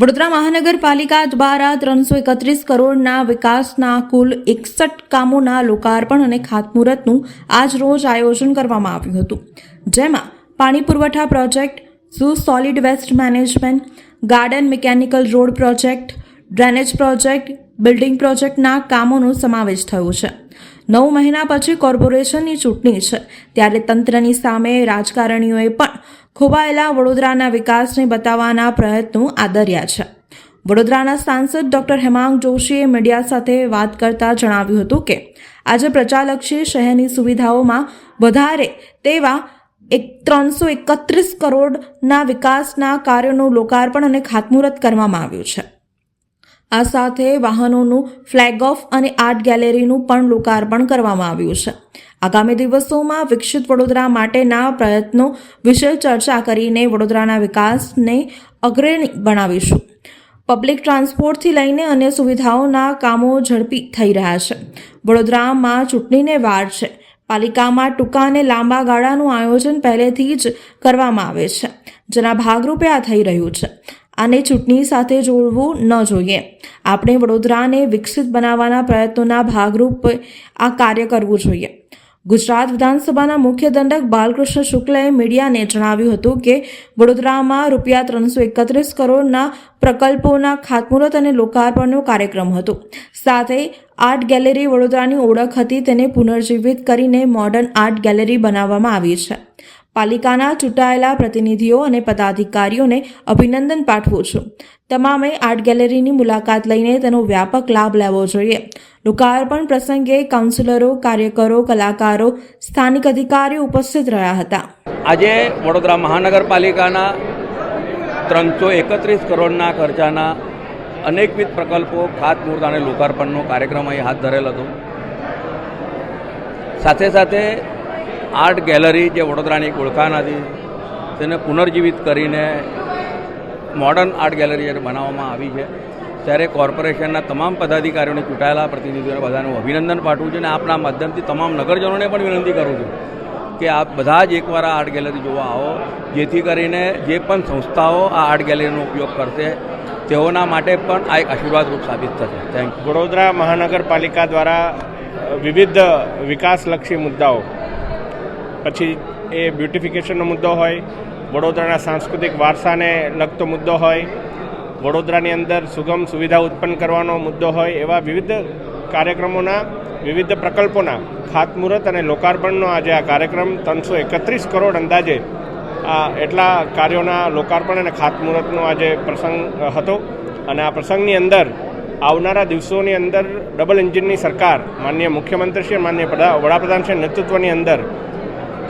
વડોદરા મહાનગરપાલિકા દ્વારા 331 કરોડના વિકાસના કુલ 61 કામોના લોકાર્પણ અને ખાતમુહૂર્તનું આજ રોજ આયોજન કરવામાં આવ્યું હતું, જેમાં પાણી પુરવઠા project, zoo solid waste management, garden mechanical road project, drainage project, building પ્રોજેક્ટના કામોનો સમાવેશ થયો છે। 9 મહિના પછી કોર્પોરેશનની ચૂંટણી છે, ત્યારે તંત્રની સામે રાજકારણીઓએ પણ ખોવાયેલા વડોદરાના વિકાસને બતાવવાના પ્રયત્નો આદર્યા છે। વડોદરાના સાંસદ ડોક્ટર હેમાંગ જોશીએ મીડિયા સાથે વાત કરતા જણાવ્યું હતું કે આજે પ્રજાલક્ષી શહેરની સુવિધાઓમાં વધારે તેવા 331 કરોડના વિકાસના કાર્યોનું લોકાર્પણ અને ખાતમુહૂર્ત કરવામાં આવ્યું છે। આ સાથે વાહનોનું ફ્લેગ ઓફ અને આર્ટ ગેલેરીનું પણ લોકાર્પણ કરવામાં આવ્યું છે। આગામી દિવસોમાં વિકસિત વડોદરા માટેના પ્રયત્નો વિશે ચર્ચા કરીને વડોદરાના વિકાસને અગ્રણી બનાવીશું। પબ્લિક ટ્રાન્સપોર્ટથી લઈને અન્ય સુવિધાઓના કામો ઝડપી થઈ રહ્યા છે। વડોદરામાં ચૂંટણીને વાર છે। પાલિકામાં ટૂંકા અને લાંબા ગાળાનું આયોજન પહેલેથી જ કરવામાં આવે છે, જેના ભાગરૂપે આ થઈ રહ્યું છે। આને ચૂંટણી સાથે જોડવું ન જોઈએ। આપણે વડોદરાને વિકસિત બનાવવાના પ્રયત્નોના ભાગરૂપે આ કાર્ય કરવું જોઈએ। ગુજરાત વિધાનસભાના મુખ્ય દંડક બાલકૃષ્ણ શુક્લએ મીડિયાને જણાવ્યું હતું કે વડોદરામાં રૂપિયા 331 કરોડના પ્રકલ્પોના ખાતમુહૂર્ત અને લોકાર્પણનો કાર્યક્રમ હતો। સાથે આર્ટ ગેલેરી વડોદરાની ઓળખ હતી, તેને પુનર્જીવિત કરીને મોડર્ન આર્ટ ગેલેરી બનાવવામાં આવી છે। પાલિકાના ચૂંટાયેલા પ્રતિનિધિઓ અને પદાધિકારીઓને અભિનંદન પાઠવું છું। તમામે આર્ટ ગેલેરીની મુલાકાત લઈને તેનો વ્યાપક લાભ લેવો જોઈએ। લોકાર્પણ પ્રસંગે કાઉન્સિલરો, કાર્યકરો, કલાકારો, સ્થાનિક અધિકારીઓ ઉપસ્થિત રહ્યા હતા। આજે વડોદરા મહાનગરપાલિકાના 331 કરોડના ખર્ચાના અનેકવિધ પ્રકલ્પો ખાતમુહૂર્ત અને લોકાર્પણનો કાર્યક્રમ અહીં હાથ ધરેલ હતો। સાથે સાથે આર્ટ ગેલેરી જે વડોદરાની એક ઓળખાણ હતી તેને પુનર્જીવિત કરીને મોડર્ન આર્ટ ગેલેરી જ્યારે બનાવવામાં આવી છે, ત્યારે કોર્પોરેશનના તમામ પદાધિકારીઓને, ચૂંટાયેલા પ્રતિનિધિઓને બધાનું અભિનંદન પાઠવું છું અને આપના માધ્યમથી તમામ નગરજનોને પણ વિનંતી કરું છું કે આપ બધા જ એકવાર આ આર્ટ ગેલેરી જોવા આવો, જેથી કરીને જે પણ સંસ્થાઓ આ આર્ટ ગેલેરીનો ઉપયોગ કરશે તેઓના માટે પણ આ એક આશીર્વાદરૂપ સાબિત થશે। Thank you. વડોદરા મહાનગરપાલિકા દ્વારા વિવિધ વિકાસલક્ષી મુદ્દાઓ, પછી એ બ્યુટિફિકેશનનો મુદ્દો હોય, વડોદરાના સાંસ્કૃતિક વારસાને લગતો મુદ્દો હોય, વડોદરાની અંદર સુગમ સુવિધા ઉત્પન્ન કરવાનો મુદ્દો હોય, એવા વિવિધ કાર્યક્રમોના, વિવિધ પ્રકલ્પોના ખાતમુહૂર્ત અને લોકાર્પણનો આજે આ કાર્યક્રમ 331 કરોડ અંદાજે એટલા કાર્યોના લોકાર્પણ અને ખાતમુહૂર્તનો આજે પ્રસંગ હતો। અને આ પ્રસંગની અંદર આવનારા દિવસોની અંદર ડબલ એન્જિનની સરકાર, માનનીય મુખ્યમંત્રીશ્રી અને માનનીય વડાપ્રધાનશ્રી નેતૃત્વની અંદર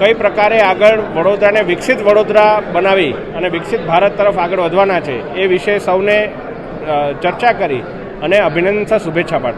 કઈ પ્રકારે આગળ વડોદરાને વિકસિત વડોદરા બનાવી અને વિકસિત ભારત તરફ આગળ વધવાના છે એ વિશે સૌને ચર્ચા કરી અને અભિનંદન, શુભેચ્છા પાઠવું।